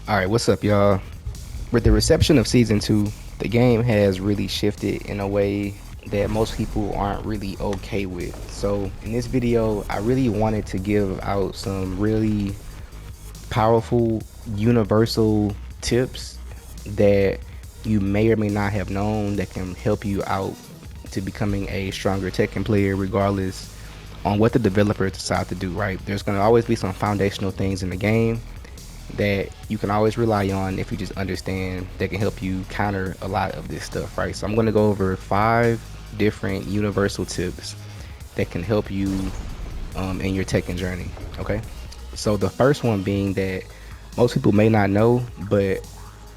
Alright, what's up, y'all? With the reception of Season 2, the game has really shifted in a way that most people aren't really okay with. So, in this video, I really wanted to give out some really powerful, universal tips that you may or may not have known that can help you out to becoming a stronger Tekken player, regardless on what the developers decide to do, right? There's going to always be some foundational things in the game that you can always rely on if you just understand that can help you counter a lot of this stuff, right? So I'm going to go over 5 different universal tips that can help you in your Tekken journey, okay? So the first one being that most people may not know, but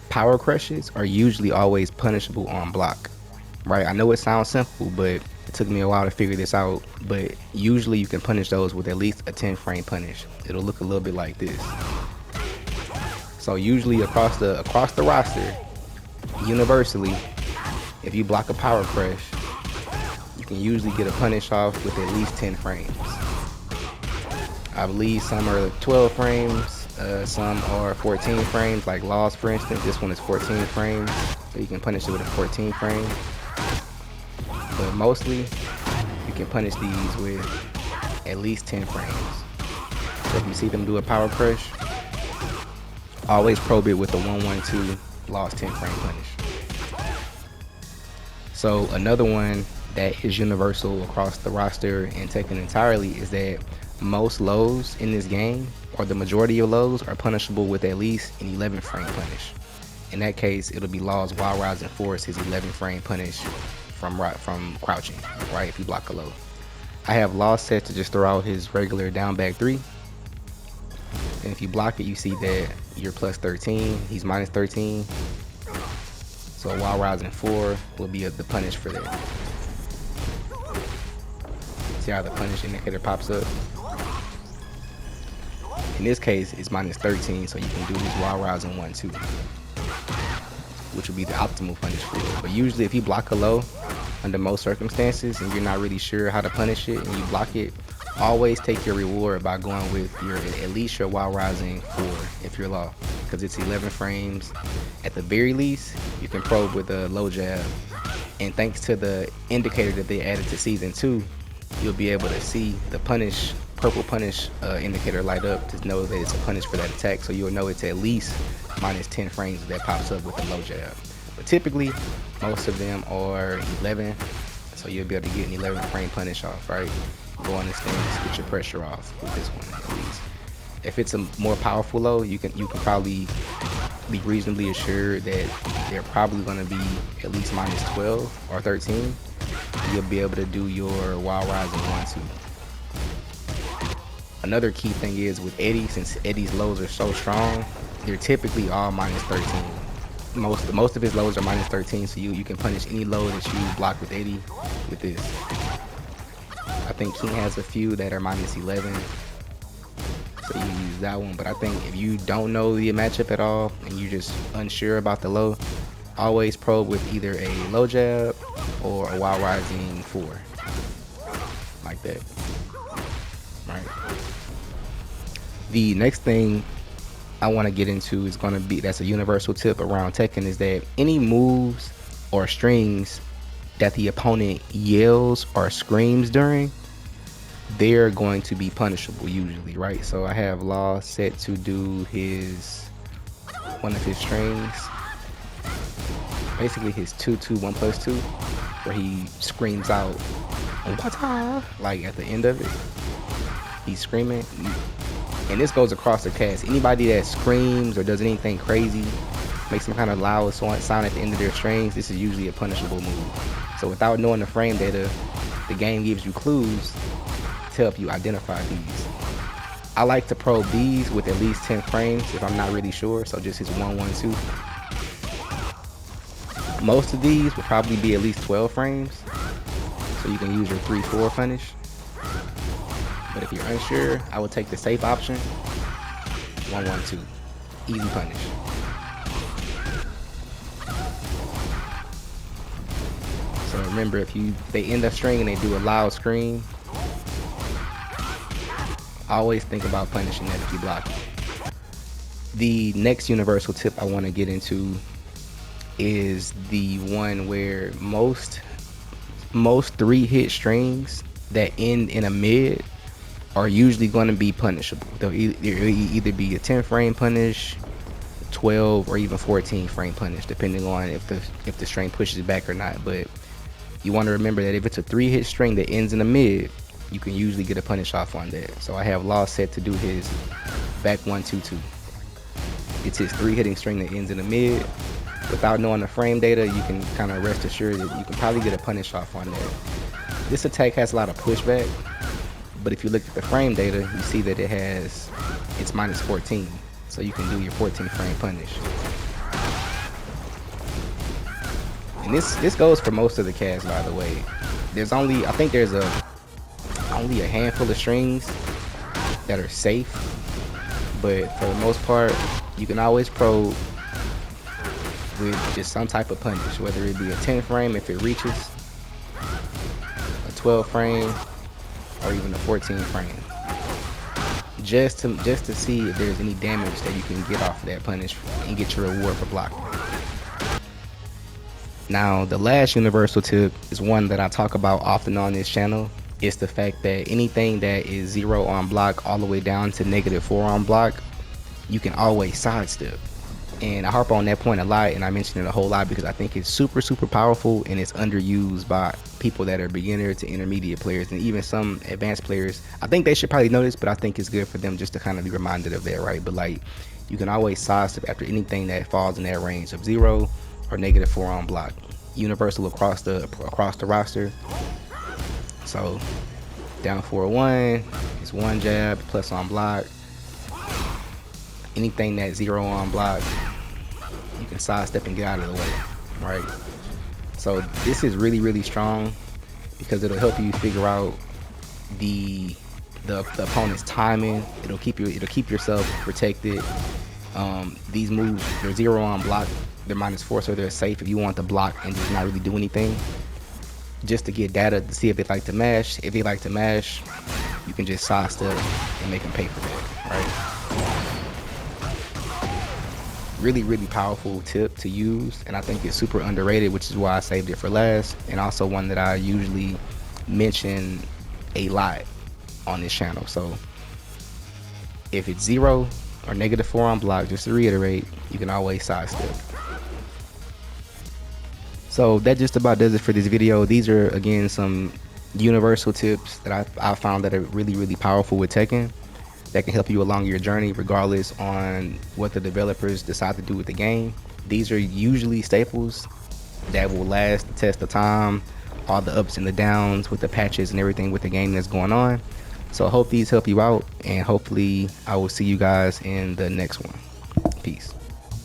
power crushes are usually always punishable on block, right? I know it sounds simple, but it took me a while to figure this out. But usually you can punish those with at least a 10 frame punish. It'll look a little bit like this. So usually across the roster, universally, if you block a power crush, you can usually get a punish off with at least 10 frames. I believe some are 12 frames, some are 14 frames, like Laws for instance. This one is 14 frames, so you can punish it with a 14 frame. But mostly, you can punish these with at least 10 frames. So if you see them do a power crush, always probe it with the 112 lost 10 frame punish. So another one that is universal across the roster and Tekken entirely is that most lows in this game, or the majority of lows, are punishable with at least an 11 frame punish. In that case, it'll be Law's Wild Rising Force, his 11 frame punish from crouching, right, if you block a low. I have Law set to just throw out his regular down back 3. And if you block it, you see that you're plus 13, he's minus 13. So a Wild Rising 4 will be the punish for that. See how the punish indicator pops up? In this case, it's minus 13, so you can do his Wild Rising 1 too, which would be the optimal punish for it. But usually if you block a low, under most circumstances, and you're not really sure how to punish it and you block it, always take your reward by going with your at least your Wild Rising 4 if you're Law, because it's 11 frames. At the very least, you can probe with a low jab, and thanks to the indicator that they added to Season 2, you'll be able to see the purple punish indicator light up to know that it's a punish for that attack, so you'll know it's at least minus 10 frames that pops up with a low jab. But typically, most of them are 11, so you'll be able to get an 11 frame punish off, right? Go on the stance, get your pressure off with this one at least. If it's a more powerful low, you can probably be reasonably assured that they're probably going to be at least minus 12 or 13. You'll be able to do your Wild Rising 1 2. Another key thing is with Eddie, since Eddie's lows are so strong, they're typically all minus 13. Most of his lows are minus 13, so you can punish any low that you block with Eddie with this. I think King has a few that are minus 11, so you use that one. But I think if you don't know the matchup at all and you're just unsure about the low, always probe with either a low jab or a Wild Rising 4, like that. Right. The next thing I want to get into is going to be, that's a universal tip around Tekken, is that any moves or strings that the opponent yells or screams during, they're going to be punishable usually, right? So I have Law set to do one of his strings, basically his 2-2 1+2, where he screams out like at the end of it, he's screaming. And this goes across the cast. Anybody that screams or does anything crazy, makes some kind of loud sound at the end of their strings, this is usually a punishable move. So without knowing the frame data, the game gives you clues to help you identify these. I like to probe these with at least 10 frames if I'm not really sure, so just his 1 1 2. Most of these will probably be at least 12 frames, so you can use your 3 4 punish. But if you're unsure, I would take the safe option, 1 1 2, easy punish. So remember, if they end up string and they do a loud scream, always think about punishing that if you block it. The next universal tip I want to get into is the one where most 3-hit strings that end in a mid are usually going to be punishable. They'll either be a 10 frame punish, 12, or even 14 frame punish, depending on if the string pushes back or not. But you want to remember that if it's a 3-hit string that ends in a mid, you can usually get a punish off on that. So I have Law set to do his back 1-2-2. It's his 3-hitting string that ends in a mid. Without knowing the frame data, you can kind of rest assured that you can probably get a punish off on that. This attack has a lot of pushback, but if you look at the frame data, you see that it's minus 14. So you can do your 14 frame punish. And this goes for most of the cast, by the way. I think there's only a handful of strings that are safe, but for the most part, you can always probe with just some type of punish, whether it be a 10 frame if it reaches, a 12 frame, or even a 14 frame. Just to see if there's any damage that you can get off of that punish and get your reward for blocking. Now, the last universal tip is one that I talk about often on this channel. It's the fact that anything that is 0 on block all the way down to -4 on block, you can always sidestep. And I harp on that point a lot, and I mention it a whole lot because I think it's super powerful, and it's underused by people that are beginner to intermediate players and even some advanced players. I think they should probably know this, but I think it's good for them just to kind of be reminded of that, right? But like, you can always sidestep after anything that falls in that range of 0 or -4 on block. Universal across the roster. So down 4-1 is 1 jab plus on block. Anything that's 0 on block, you can sidestep and get out of the way, right? So this is really strong because it'll help you figure out the opponent's timing. It'll keep yourself protected. These moves, they're 0 on block, they're -4, so they're safe if you want to block and just not really do anything. Just to get data to see if they like to mash. If they like to mash, you can just sidestep and make them pay for that, right? Really powerful tip to use, and I think it's super underrated, which is why I saved it for last, and also one that I usually mention a lot on this channel. So if it's 0 or -4 on block, just to reiterate, you can always sidestep. So that just about does it for this video. These are, again, some universal tips that I found that are really powerful with Tekken, that can help you along your journey regardless on what the developers decide to do with the game. These are usually staples that will last the test of time, all the ups and the downs with the patches and everything with the game that's going on. So I hope these help you out, and hopefully I will see you guys in the next one. Peace.